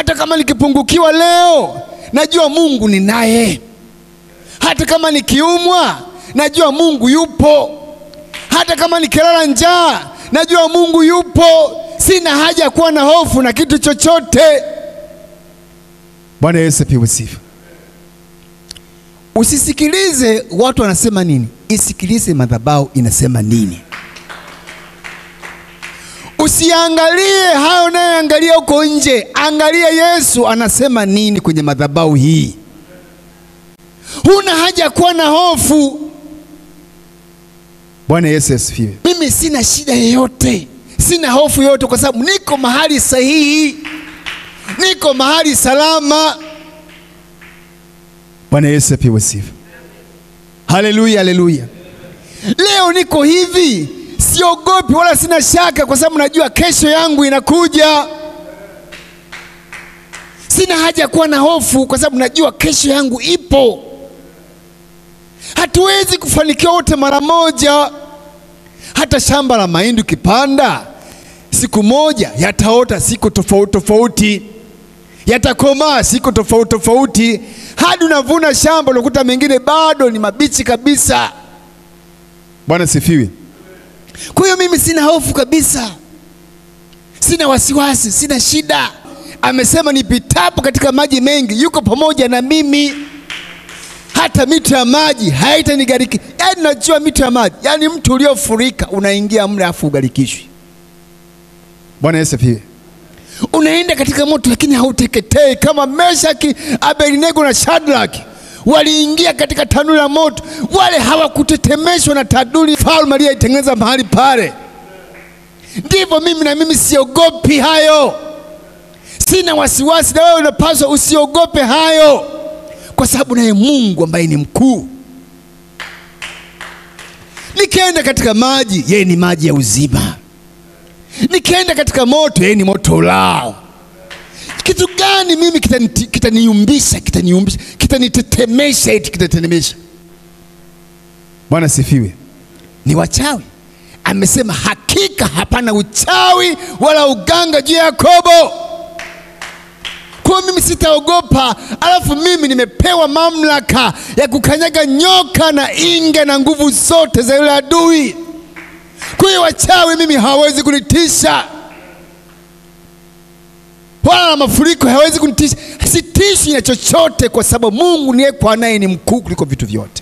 Hata kama nikipungukiwa leo, najua Mungu ni naye. Hata kama nikiumwa, najua Mungu yupo. Hata kama nikilala njaa, najua Mungu yupo. Sina haja kuwa na hofu na kitu chochote. Bwana Yesu apewe sifa. Usisikilize watu wanasema nini, isikilize madhabahu inasema nini. Usiangalie hayo unayoangalia huko nje, angalia Yesu anasema nini kwenye madhabahu hii. Huna haja kuwa na hofu. Bwana Yesu asifiwe. Mimi sina shida yoyote, sina hofu yoyote, kwa sababu niko mahali sahihi, niko mahali salama. Bwana Yesu apewe sifa. Haleluya, haleluya. Leo niko hivi, siogopi wala sina shaka, kwa sababu najua kesho yangu inakuja. Sina haja kuwa na hofu, kwa sababu najua kesho yangu ipo. Hatuwezi kufanikiwa wote mara moja. Hata shamba la mahindi ukipanda, siku moja yataota siku tofauti tofauti, yatakomaa siku tofauti tofauti, hadi unavuna shamba unakuta mengine bado ni mabichi kabisa. Bwana sifiwe. Kwa hiyo mimi sina hofu kabisa, sina wasiwasi, sina shida. Amesema nipitapo katika maji mengi, yuko pamoja na mimi. Hata mito ya maji haitanigariki. Yaani najua mito ya maji, yaani mtu uliofurika unaingia mle afu ugarikishwi. Bwana Yesu asifiwe. Unaenda katika moto lakini hauteketei, kama Meshaki, Abednego na Shadraki waliingia katika tanuru la moto. Wale hawakutetemeshwa na tanuru Mfalme aliyeitengeneza mahali pale. Ndivyo mimi na mimi siogopi hayo. Sina wasiwasi, na wewe unapaswa usiogope hayo, kwa sababu naye Mungu ambaye ni mkuu. Nikienda katika maji, yeye ni maji ya uzima. Nikienda katika moto, yeye ni moto ulao. Kitu gani mimi kitaniumbisha, kitanitetemesha, eti kitatetemesha? Bwana sifiwe. Ni wachawi. Amesema hakika hapana uchawi wala uganga juu ya Yakobo. Kwa mimi sitaogopa. Alafu mimi nimepewa mamlaka ya kukanyaga nyoka na inge na nguvu zote za yule adui. Kwa hiyo wachawi mimi hawezi kunitisha, wala mafuriko hawezi kunitisha. Sitishi na chochote, kwa sababu Mungu niye kwa naye ni mkuu kuliko vitu vyote.